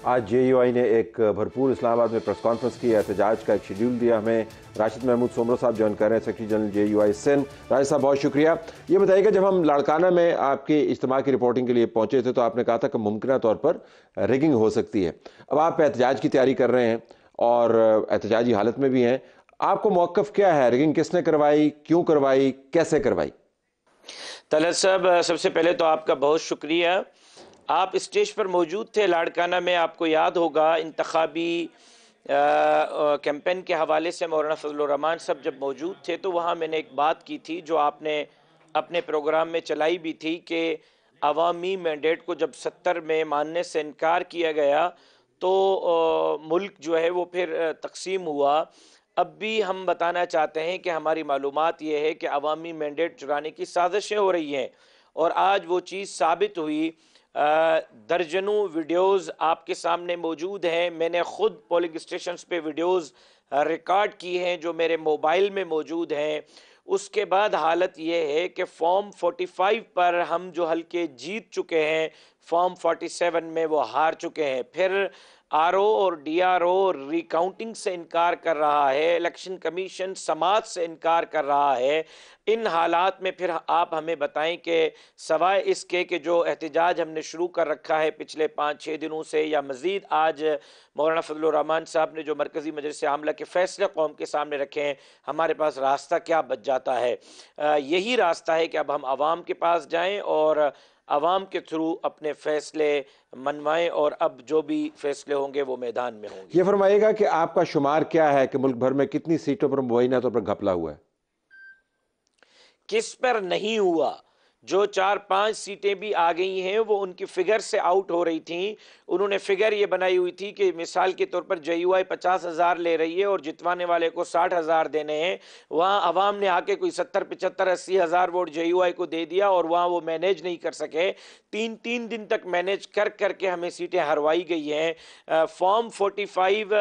आज JUI ने एक भरपूर इस्लामाबाद में प्रेस कॉन्फ्रेंस की, एहतजाज का एक शेड्यूल दिया हमें। राशिद महमूद सोमरो साहब ज्वाइन कर रहे हैं, secretary general JUI Sindh. Rashid साहब बहुत शुक्रिया। ये बताइएगा, जब हम लाड़काना में आपके इज्तिमा की रिपोर्टिंग के लिए पहुंचे थे तो आपने कहा था कि मुमकिन तौर पर रिगिंग हो सकती है। अब आप एहतजाज की तैयारी कर रहे हैं और एहतजाजी हालत में भी हैं, आपको मौक़िफ़ क्या है? रिगिंग किसने करवाई, क्यों करवाई, कैसे करवाई? तलत साहब, सबसे पहले तो आपका बहुत शुक्रिया। आप स्टेज पर मौजूद थे लाड़काना में, आपको याद होगा इंतखाबी कैंपेन के हवाले से मौलाना फजलुर रहमान साहब जब मौजूद थे तो वहाँ मैंने एक बात की थी जो आपने अपने प्रोग्राम में चलाई भी थी कि अवामी मैंडेट को जब 70 में मानने से इनकार किया गया तो मुल्क जो है वो फिर तकसीम हुआ। अब भी हम बताना चाहते हैं कि हमारी मालूमात ये है कि अवामी मैंडेट चुराने की साजिशें हो रही हैं और आज वो चीज़ साबित हुई। दर्जनों वीडियोस आपके सामने मौजूद हैं, मैंने ख़ुद पोलिंग स्टेशंस पे वीडियोस रिकॉर्ड की हैं जो मेरे मोबाइल में मौजूद हैं। उसके बाद हालत ये है कि फॉर्म 45 पर हम जो हल्के जीत चुके हैं, फॉर्म 47 में वो हार चुके हैं। फिर आरओ और डीआरओ रिकाउंटिंग से इनकार कर रहा है, इलेक्शन कमीशन समाअत से इनकार कर रहा है। इन हालात में फिर आप हमें बताएं कि सवाए इसके कि जो एहतजाज हमने शुरू कर रखा है पिछले 5-6 दिनों से, या मज़ीद आज मौलाना फजलुर रहमान साहब ने जो मरकज़ी मजलिस आमला के फ़ैसले कौम के सामने रखे हैं, हमारे पास रास्ता क्या बच जाता है? यही रास्ता है कि अब हम आवाम के पास जाएं और आवाम के थ्रू अपने फ़ैसले मनवाएं, और अब जो भी फ़ैसले होंगे वो मैदान में होंगे। ये फरमाइएगा कि आपका शुमार क्या है कि मुल्क भर में कितनी सीटों पर मुबैना तौर पर घपला हुआ है? किस पर नहीं हुआ? जो 4-5 सीटें भी आ गई हैं वो उनकी फिगर से आउट हो रही थी। उन्होंने फिगर ये बनाई हुई थी कि मिसाल के तौर पर JUI 50,000 ले रही है और जितवाने वाले को 60,000 देने हैं। वहाँ अवाम ने आके कोई 70, 75, 80,000 वोट JUI को दे दिया और वहाँ वो मैनेज नहीं कर सके। 3-3 दिन तक मैनेज कर करके हमें सीटें हरवाई गई हैं। फॉर्म 45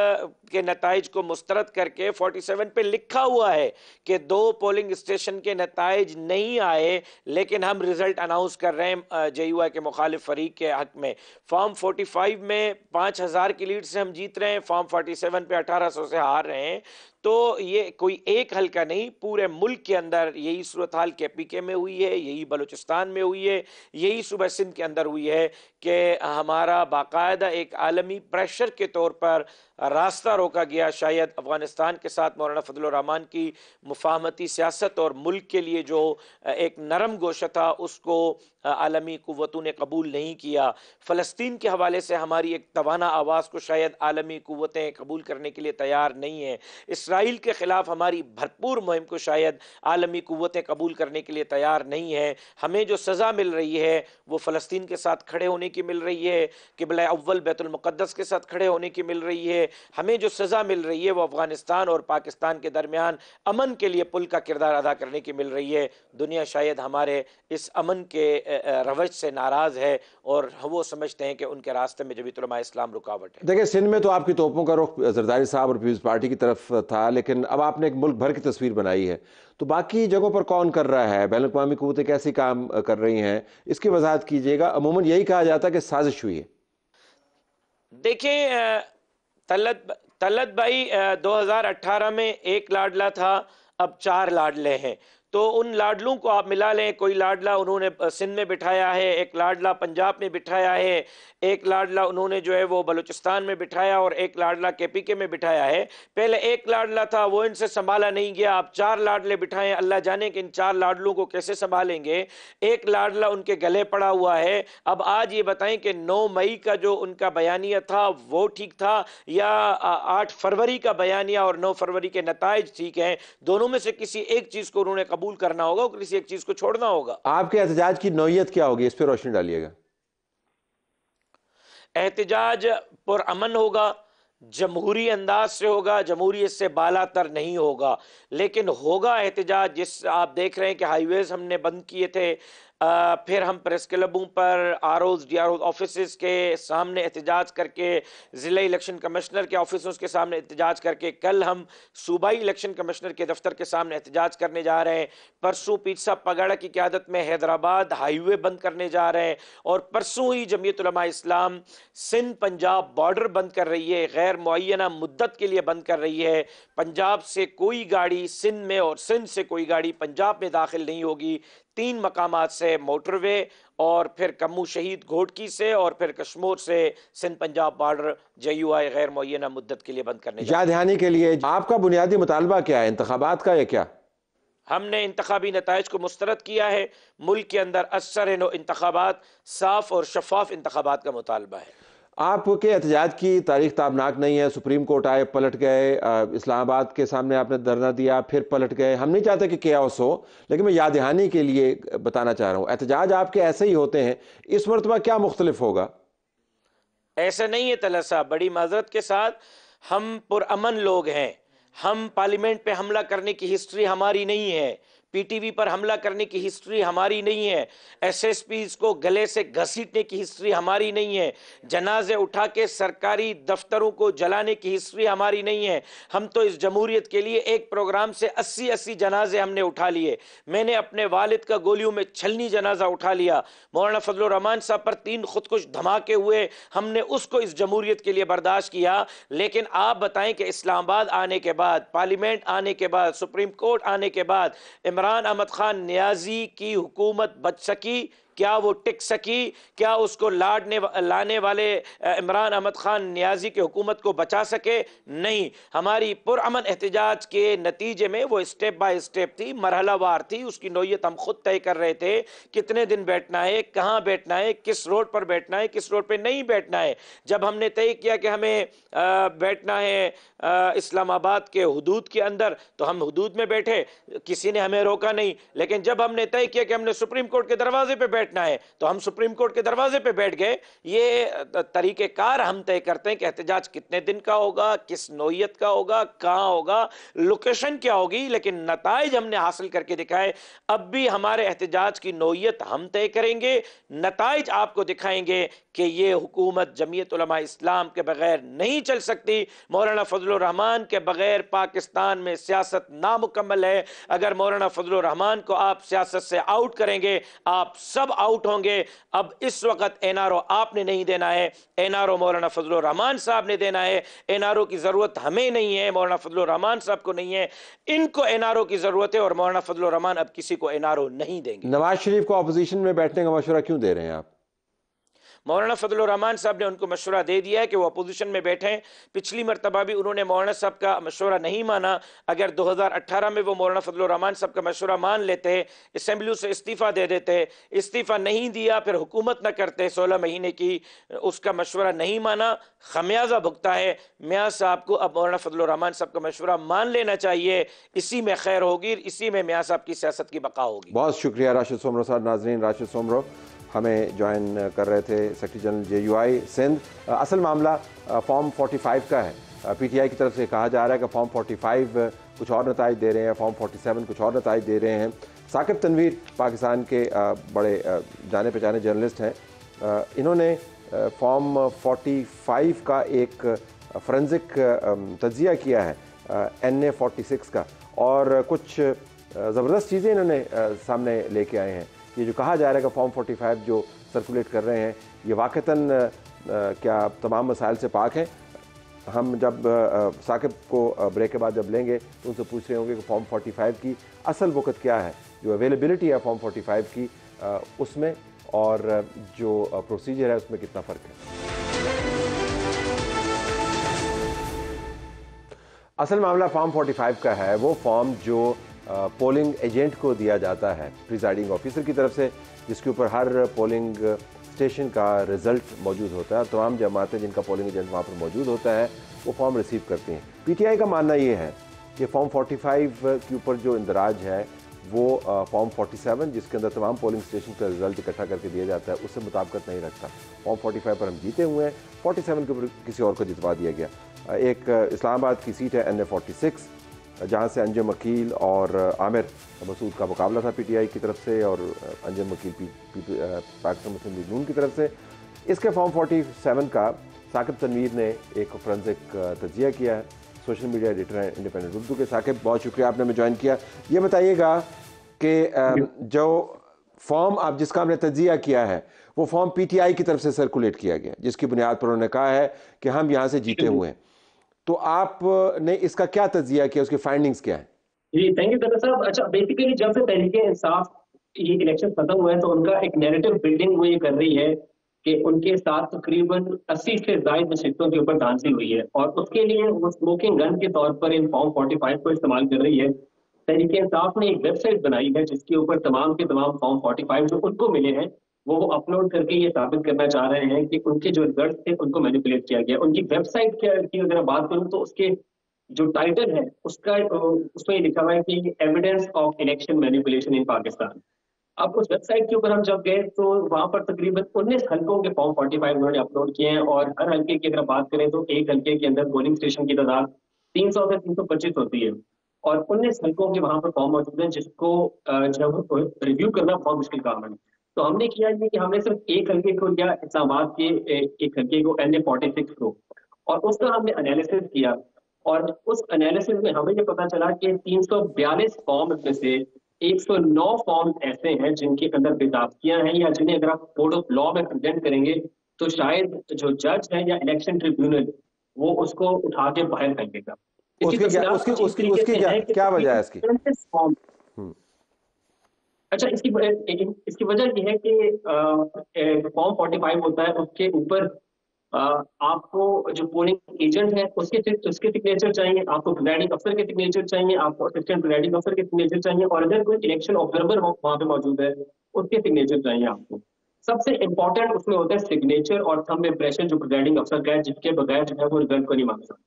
के नताइज को मुस्तरद करके 47 पे लिखा हुआ है कि 2 पोलिंग स्टेशन के नताइज नहीं आए, लेकिन हम रिजल्ट अनाउंस कर रहे हैं JUI के मुखालिफ फरीक के हक में। फॉर्म 45 में 5,000 की लीड से हम जीत रहे हैं, फॉर्म 47 पे 1,800 से हार रहे हैं। तो ये कोई एक हल्का नहीं, पूरे मुल्क के अंदर यही सूरत हाल KPK में हुई है, यही बलूचिस्तान में हुई है, यही सूबा सिंध के अंदर हुई है कि हमारा बाकायदा एक आलमी प्रेशर के तौर पर रास्ता रोका गया। शायद अफगानिस्तान के साथ मौलाना फजलुर रहमान की मुफाहमती सियासत और मुल्क के लिए जो एक नरम गोशा था उसको आलमी कुव्वतों ने कबूल नहीं किया। फ़लस्तीन के हवाले से हमारी एक तवाना आवाज़ को शायद आलमी कुव्वतें कबूल करने के लिए तैयार नहीं हैं। इसराइल के ख़िलाफ़ हमारी भरपूर मुहिम को शायद आलमी कुव्वतें कबूल करने के लिए तैयार नहीं हैं। हमें जो सज़ा मिल रही है वो फ़लस्तीन के साथ खड़े होने की मिल रही है, क़िबला अव्वल बैतुल मुक़द्दस के साथ खड़े होने की मिल रही है। हमें जो सज़ा मिल रही है वो अफ़गानिस्तान और पाकिस्तान के दरमियान अमन के लिए पुल का किरदार अदा करने की मिल रही है। दुनिया शायद हमारे इस अमन के रवज से नाराज़ है और वो समझते हैं कि उनके रास्ते में जमीयत उलमा इस्लाम रुकावट है। देखिए, सिंध में तो आपकी तोपों का रुख जरदारी साहब और पीपल्स पार्टी की तरफ था, लेकिन अब आपने एक मुल्क भर की तस्वीर बनाई है, तो बाकी जगहों पर कौन कर रहा है? बैनुल अक़वामी कुव्वतें कैसी काम कर रही हैं, इसकी वजाहत कीजिएगा। अमूमन यही कहा जाता है कि साजिश हुई है। देखिए तलत भाई 2018 में 1 लाडला था, अब 4 लाडले हैं। तो उन लाडलों को आप मिला लें, कोई लाडला उन्होंने सिंध में बिठाया है, एक लाडला पंजाब में बिठाया है, एक लाडला उन्होंने जो है वो बलूचिस्तान में बिठाया और एक लाडला KPK में बिठाया है। पहले 1 लाडला था, वो इनसे संभाला नहीं गया, अब 4 लाडले बिठाएं। अल्लाह जाने कि इन 4 लाडलों को कैसे संभालेंगे। 1 लाडला उनके गले पड़ा हुआ है। अब आज ये बताएं कि 9 मई का जो उनका बयानिया था वो ठीक था या 8 फरवरी का बयानिया और 9 फरवरी के नताइज ठीक हैं? दोनों में से किसी एक चीज को उन्होंने कबूल करना होगा और किसी एक चीज को छोड़ना होगा। आपके एहतजाज की नौयत क्या होगी, इस पर रोशनी डालिएगा। एहतजाज पुरअमन होगा, जमहूरी अंदाज से होगा, जमहूरियत से बालातर नहीं होगा, लेकिन होगा एहतजाज। जिस आप देख रहे हैं कि हाईवेज हमने बंद किए थे, फिर हम प्रेस क्लबों पर ROs DROs ऑफिस के सामने एहतजाज करके, ज़िला इलेक्शन कमिश्नर के ऑफिसों के सामने एहतजाज करके, कल हम सूबाई इलेक्शन कमिश्नर के दफ्तर के सामने एहतजाज करने जा रहे हैं। परसों पीर साहब पगाड़ा की क़यादत में हैदराबाद हाईवे बंद करने जा रहे हैं और परसों ही जमीयत उलमा इस्लाम सिंध पंजाब बॉर्डर बंद कर रही है, गैर मुअय्यना मुद्दत के लिए बंद कर रही है। पंजाब से कोई गाड़ी सिंध में और सिंध से कोई गाड़ी पंजाब में दाखिल नहीं होगी। 3 मकामात से मोटरवे और फिर कम्मू शहीद घोटकी से और फिर कश्मीर से सिंध पंजाब बॉर्डर JUI गैर मुअय्यना मुद्दत के लिए बंद करने याद दहानी के लिए आपका बुनियादी मुतालबा क्या है, इंतखाबात का या क्या? हमने इंतखाबी नताइज को मुस्तरद किया है। मुल्क के अंदर असर नो इंतखाबात, साफ और शफाफ इंतखाबात का मुतालबा है। आपके एहतजाज की तारीख ताबनाक नहीं है। सुप्रीम कोर्ट आए, पलट गए, इस्लामाबाद के सामने आपने धरना दिया, फिर पलट गए। हम नहीं चाहते कि केओस हो, लेकिन मैं याद दहानी के लिए बताना चाह रहा हूँ, एहतजाज आपके ऐसे ही होते हैं, इस मरतबा क्या मुख्तलिफ होगा? ऐसा नहीं है तलत साहब, बड़ी माजरत के साथ, हम पुरअमन लोग हैं। हम पार्लियामेंट पे हमला करने की हिस्ट्री हमारी नहीं है। पीटीवी पर हमला करने की हिस्ट्री हमारी नहीं है, एसएसपीज को गले से घसीटने की हिस्ट्री हमारी नहीं है, जनाजे उठा के सरकारी दफ्तरों को जलाने की हिस्ट्री हमारी नहीं है। हम तो इस जमहूरियत के लिए एक प्रोग्राम से 80-80 जनाजे हमने उठा लिए। मैंने अपने वालिद का गोलियों में छलनी जनाजा उठा लिया। मौलाना फजलुर रहमान साहब पर 3 खुदकुश धमाके हुए, हमने उसको इस जमहूरियत के लिए बर्दाश्त किया। लेकिन आप बताएं कि इस्लामाबाद आने के बाद, पार्लियामेंट आने के बाद, सुप्रीम कोर्ट आने के बाद इमरान अहमद खान नियाजी की हुकूमत बच सकी? क्या वो टिक सकी? क्या उसको लाने वाले इमरान अहमद खान नियाजी की हुकूमत को बचा सके? नहीं। हमारी पुरअमन एहतजाज के नतीजे में वो स्टेप बाय स्टेप थी, मरहलावार थी, उसकी नौयत हम खुद तय कर रहे थे। कितने दिन बैठना है, कहाँ बैठना है, किस रोड पर बैठना है, किस रोड पर नहीं बैठना है। जब हमने तय किया कि हमें बैठना है इस्लामाबाद के हुदूद के अंदर, तो हम हुदूद में बैठे, किसी ने हमें रोका नहीं। लेकिन जब हमने तय किया कि हमने सुप्रीम कोर्ट के दरवाजे पे बैठना है, तो हम सुप्रीम कोर्ट के दरवाजे पे बैठ गए। ये तरीकेकार हम तय करते हैं कि एहतजाज कितने दिन का होगा, किस नौयत का होगा, कहाँ होगा, लोकेशन क्या होगी, लेकिन नताइज हमने हासिल करके दिखाए। अब भी हमारे एहतजाज की नौयत हम तय करेंगे, नताइज आपको दिखाएंगे कि ये हुकूमत जमीयत उलमा इस्लाम के बगैर नहीं चल सकती। मौलाना फजलुर रहमान के बगैर पाकिस्तान में सियासत नामुकम्मल है। अगर मौलाना फजलुर रहमान को आप सियासत से आउट करेंगे, आप सब आउट होंगे। अब इस वक्त एनआरओ आपने नहीं देना है, एनआरओ मौलाना फजलुर रहमान साहब ने देना है। एनआरओ की जरूरत हमें नहीं है, मौलाना फजलुर रहमान साहब को नहीं है, इनको एनआरओ की जरूरत है। और मौलाना फजलुर रहमान अब किसी को एनआरओ नहीं देंगे। नवाज शरीफ को अपोजिशन में बैठने का मशवरा क्यों दे रहे हैं आप? मौलाना फजलुर रहमान साहब ने उनको मशवरा दे दिया है कि वो अपोजिशन में बैठें। पिछली मरतबा भी उन्होंने मौलाना साहब का मशवरा नहीं माना। अगर 2018 में वो मौलाना फजलुर रहमान साहब का मशवरा मान लेते, असेंबली से इस्तीफ़ा दे देते, इस्तीफ़ा नहीं दिया, फिर हुकूमत न करते 16 महीने की, उसका मशवरा नहीं माना, खमियाजा भुगता है। मियाँ साहब को अब मौलाना फजलुर रहमान साहब का मशवरा मान लेना चाहिए। इसी में खैर होगी, इसी में मियाँ साहब की सियासत की बका होगी। बहुत शुक्रिया राशिद सोमरो साहब। नाजरीन, राशिद सोमरो हमें ज्वाइन कर रहे थे, सेक्रेटरी जनरल JUI सिंध। असल मामला फॉर्म 45 का है। PTI की तरफ से कहा जा रहा है कि फॉर्म 45 कुछ और नताइज दे रहे हैं, फॉर्म 47 कुछ और नताइज दे रहे हैं। साकिब तनवीर पाकिस्तान के बड़े जाने पहचाने जर्नलिस्ट हैं। इन्होंने फॉर्म 45 का एक फोरेंसिक तज्जिया किया है NA 46 का, और कुछ ज़बरदस्त चीज़ें इन्होंने सामने लेके आए हैं। ये जो कहा जा रहा है कि फॉर्म 45 जो सर्कुलेट कर रहे हैं, ये वाक़तन क्या तमाम मसाइल से पाक हैं? हम जब साकिब को ब्रेक के बाद जब लेंगे तो उनसे पूछ रहे होंगे कि फॉर्म 45 की असल वक़्त क्या है, जो अवेलेबिलिटी है फॉर्म 45 की उसमें, और जो प्रोसीजर है उसमें कितना फ़र्क है। असल मामला फॉर्म 45 का है, वो फॉर्म जो पोलिंग एजेंट को दिया जाता है प्रिजाइडिंग ऑफिसर की तरफ से, जिसके ऊपर हर पोलिंग स्टेशन का रिज़ल्ट मौजूद होता है। तमाम जमातें जिनका पोलिंग एजेंट वहाँ पर मौजूद होता है वो फॉर्म रिसीव करती हैं। PTI का मानना ये है कि फॉर्म 45 के ऊपर जो इंदराज है वो फॉर्म 47 जिसके अंदर तमाम पोलिंग स्टेशन का रिज़ल्ट इकट्ठा करके दिया जाता है उससे मुताबिकत नहीं रखता। फॉर्म 45 पर हम जीते हुए हैं, 47 के ऊपर किसी और को जितवा दिया गया। एक इस्लामाबाद की सीट है NA 46, जहाँ से अंजुम वकील और आमिर मसूद का मुकाबला था PTI की तरफ से, और अंजुम वकील पाकिस्तान मुस्लिम लीग नून की तरफ से। इसके फॉर्म 47 का साकिब तनवीर ने एक फोरेंसिक तज्जिया किया है। सोशल मीडिया एडिटर हैं इंडिपेंडेंट उर्दू के। साकिब, बहुत शुक्रिया आपने हमें ज्वाइन किया। ये बताइएगा कि जो फॉर्म आप जिसका हमने तज्जिया किया है वो फॉर्म PTI की तरफ से सर्कुलेट किया गया, जिसकी बुनियाद पर उन्होंने कहा है कि हम यहाँ से जीते हुए हैं, तो आपने इसका क्या तज्जिया किया, उसकी फाइंडिंग्स क्या है? जी थैंक यू सर साहब। अच्छा, बेसिकली जब से तहरीके इंसाफ ये इलेक्शन खत्म हुए हैं तो उनका एक नैरेटिव बिल्डिंग वो ये कर रही है कि उनके साथ तकरीबन 80 से ज़ायद नशिस्तों के ऊपर धांधली हुई है, और उसके लिए वो स्मोकिंग गन के तौर पर इन फॉर्म 45 को इस्तेमाल कर रही है। तहरीके इंसाफ ने एक वेबसाइट बनाई है जिसके ऊपर तमाम के तमाम फॉर्म 45 जो उनको मिले हैं वो अपलोड करके ये साबित करना चाह रहे हैं कि उनके जो रिजल्ट थे उनको मैनिपुलेट किया गया। उनकी वेबसाइट की अगर बात करूँ तो उसके जो टाइटल है उसमें ये लिखा हुआ है कि एविडेंस ऑफ इलेक्शन मैनिपुलेशन इन पाकिस्तान। अब उस वेबसाइट के ऊपर हम जब गए तो वहां पर तकरीबन 19 हल्कों के फॉर्म 45 उन्होंने अपलोड किए हैं, और हर हल्के की अगर बात करें तो एक हल्के के अंदर पोलिंग स्टेशन की तादाद 300 से 325 होती है। और 19 हल्कों के वहां पर फॉर्म मौजूद हैं, जिसको जब रिव्यू करना बहुत मुश्किल काम है। तो हमने किया ये कि हमने सिर्फ एक हल्के को लिया, इस्लामाबाद के एक हल्के को, NA46 को, और उसका हमने एनालिसिस किया। और उस एनालिसिस में हमें ये पता चला कि 342 फॉर्म में से 109 फॉर्म ऐसे हैं जिनके अंदर बेदाबतियां हैं, या जिन्हें अगर आप कोर्ट ऑफ लॉ में प्रेजेंट करेंगे तो शायद जो जज है या इलेक्शन ट्रिब्यूनल वो उसको उठा के बाहर कर देगा। उसकी क्या वजह है इसकी? अच्छा, इसकी वजह यह है कि फॉर्म 45 होता है, उसके ऊपर आपको जो पोलिंग एजेंट है उसके सिग्नेचर चाहिए, आपको प्रिजाइडिंग अफसर के सिग्नेचर चाहिए, आपको असिस्टेंट प्रिजाइडिंग अफसर के सिग्नेचर चाहिए, और अगर कोई इलेक्शन ऑब्जर्वर वहां पे मौजूद है उसके सिग्नेचर चाहिए आपको। सबसे इंपॉर्टेंट उसमें होता है सिग्नेचर और थंब इम्प्रेशन जो प्रिजाइडिंग अफसर का है, जिसके बगैर जो है वो रिजल्ट को नहीं मान सकता।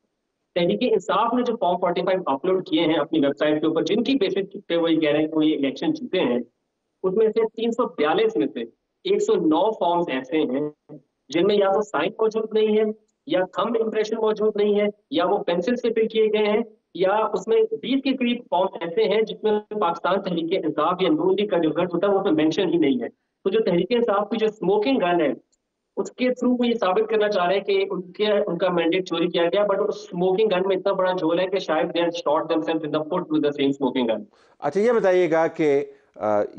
तहरीक इंसाफ ने जो फॉर्म 45 अपलोड किए हैं अपनी वेबसाइट के ऊपर, जिनकी बेसिस पे वो ये कह रहे हैं कि वो ये इलेक्शन जीते हैं, उसमें से 342 में से 109 फॉर्म्स ऐसे हैं जिनमें या तो साइन मौजूद नहीं है, या थंब इंप्रेशन मौजूद नहीं है, या वो पेंसिल से फिल किए गए हैं, या उसमें 20 के करीब फॉर्म ऐसे हैं जिसमें पाकिस्तान तहरीक इंसाफ या नून लीग का जो गढ़ होता है वो तो मेंशन ही नहीं है। तो जो तहरीक इंसाफ की जो स्मोकिंग गन है उसके थ्रू वो ये साबित करना चाह रहे हैं कि उनका मैंडेट चोरी किया गया, बट उस स्मोकिंग गन में इतना बड़ा झोल है कि शायद they had shot themselves in the foot with the same smoking gun. अच्छा, ये बताइएगा कि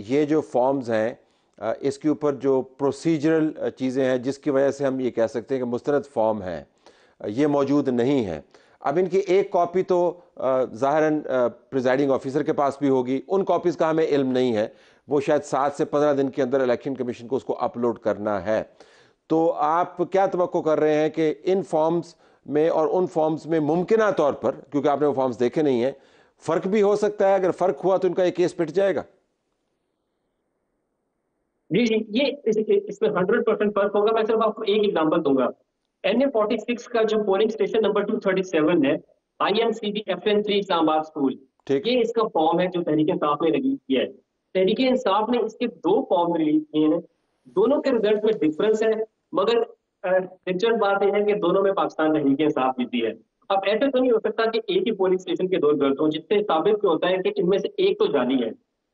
ये जो फॉर्म्स हैं इसके ऊपर जो प्रोसीजरल चीज़ें हैं जिसकी वजह से हम ये कह सकते हैं कि मुस्तरद फॉर्म हैं, ये मौजूद नहीं है। अब इनकी एक कॉपी तो ज़ाहिरन प्रिजाइडिंग ऑफिसर के पास भी होगी, उन कॉपीज़ का हमें इल्म नहीं है, वो शायद 7 से 15 दिन के अंदर इलेक्शन कमीशन को उसको अपलोड करना है। तो आप क्या तवक्को कर रहे हैं कि इन फॉर्म्स में और उन फॉर्म्स में मुमकिना तौर पर, क्योंकि आपने वो फॉर्म्स देखे नहीं हैं, फ़र्क भी हो सकता है? अगर फ़र्क हुआ तो इनका ये केस पिट जाएगा? जी जी, ये इसमें 100% फर्क होगा। मैं सिर्फ आपको एक एग्जांपल दूंगा। NA46 का जो पोलिंग स्टेशन नंबर 237 है, IMCB FN3 इस्लामाबाद स्कूल, ये इसका फॉर्म है जो तहरीक इंसाफ ने रिलीज किया है। तहरीक इंसाफ ने इसके 2 फॉर्म रिलीज किए हैं, दोनों के रिजल्ट में डिफरेंस है, मगर दिलचस्प बात यह है कि दोनों में पाकिस्तान तहरीक इंसाफ जीती है। अब ऐसा तो नहीं हो सकता कि एक ही पोलिंग स्टेशन के 2 रिजल्ट हो, जिससे साबित होता है कि इनमें से एक तो जाली है।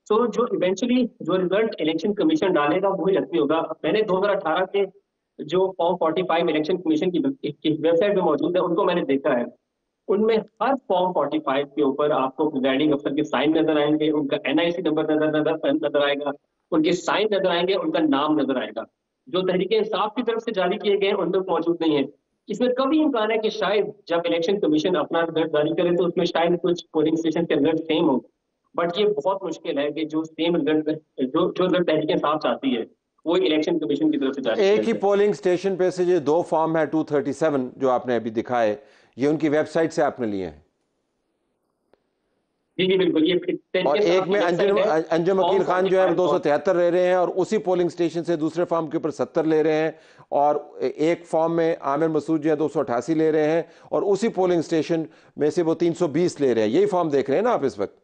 तो जो इवेंचुअली जो रिजल्ट इलेक्शन कमीशन डालेगा वही रस्मी होगा। मैंने 2018 के जो फॉर्म 45 इलेक्शन कमीशन की वेबसाइट पे मौजूद है उनको मैंने देखा है, उनमें हर फॉर्म 45 के ऊपर आपको प्रिजाइडिंग अफसर के साइन नजर आएंगे, उनका NIC नंबर नजर आएगा, उनके साइन नजर आएंगे, उनका नाम नजर आएगा। जो तहरीक इंसाफ की तरफ से जारी किए गए उनमें मौजूद नहीं है। इसमें कभी इम्कान है कि शायद जब इलेक्शन कमीशन अपना रिजल्ट जारी करे तो उसमें शायद कुछ पोलिंग स्टेशन के रिजल्ट सेम हो, बट ये बहुत मुश्किल है कि जो सेम रिजल्ट जो रिजल्ट तहरीक इंसाफ चाहती है वो इलेक्शन कमीशन की तरफ से जारी एक ही पोलिंग स्टेशन पे से जो 2 फॉर्म है 237 जो आपने अभी दिखाए, ये उनकी वेबसाइट से आपने लिए हैं? जी जी बिल्कुल। ये और एक में अंजुम अकील खान जो है वो 273 ले रहे हैं और उसी पोलिंग स्टेशन से दूसरे फॉर्म के ऊपर 70 ले रहे हैं, और एक फॉर्म में आमिर मसूद जो है 288 ले रहे हैं, और उसी पोलिंग स्टेशन में से वो 320 ले रहे हैं। यही फॉर्म देख रहे हैं ना आप इस वक्त?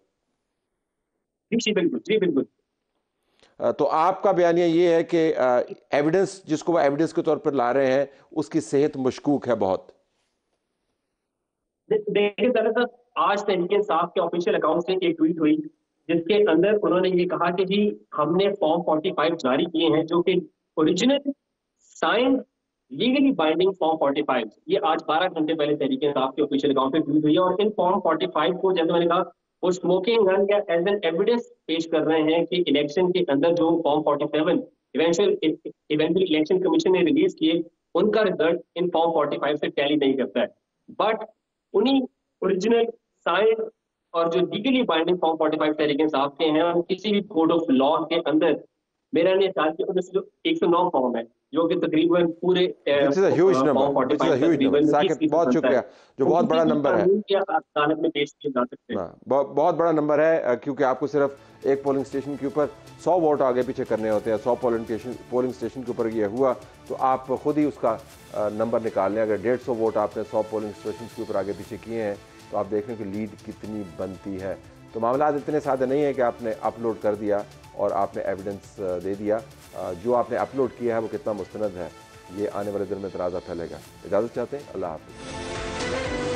जी बिल्कुल, जी बिल्कुल। तो आपका बयानिया ये है कि एविडेंस जिसको वो एविडेंस के तौर पर ला रहे हैं उसकी सेहत मशकूक है बहुत। देखिए दरअसल आज तहरीक इंसाफ के ऑफिशियल अकाउंट से एक ट्वीट हुई जिसके अंदर उन्होंने ये कहा कि जी हमने फॉर्म 45 जारी किए हैं जो कि original sign legally binding form 45, ये आज 12 घंटे पहले तहरीक इंसाफ के ऑफिशियल अकाउंट पे ट्वीट हुई है। और इन फॉर्म 45 को जैसे मैंने कहा वो स्मोकिंग गन या एज एन एविडेंस पेश कर रहे हैं कि इलेक्शन के अंदर जो फॉर्म 47 इवेंचुअली इलेक्शन कमीशन ने रिलीज किए उनका रिजल्ट इन फॉर्म 45 से टैली नहीं करता है, बट उन्हीं ओरिजिनल साइन और जो legally binding form 45 Tehreek Insaf के हैं और किसी भी कोड ऑफ लॉ के अंदर मेरा नहीं ख्याल कि उनमें जो 109 फॉर्म है जो कि तकरीबन पूरे बहुत शुक्रिया, जो बहुत बड़ा नंबर है, बहुत बड़ा नंबर है, क्योंकि आपको सिर्फ एक पोलिंग स्टेशन के ऊपर 100 वोट आगे पीछे करने होते हैं। 100 पोलिंग स्टेशन के ऊपर ये हुआ तो आप खुद ही उसका नंबर निकाल लें। अगर 150 वोट आपने 100 पोलिंग स्टेशन के ऊपर आगे पीछे किए हैं तो आप देख लें कि लीड कितनी बनती है। तो मामला इतने सादे नहीं है कि आपने अपलोड कर दिया और आपने एविडेंस दे दिया। जो आपने अपलोड किया है वो कितना मुस्तनद है, ये आने वाले दिन में तराजा फैलेगा। इजाज़त चाहते हैं, अल्लाह हाफ़िज़।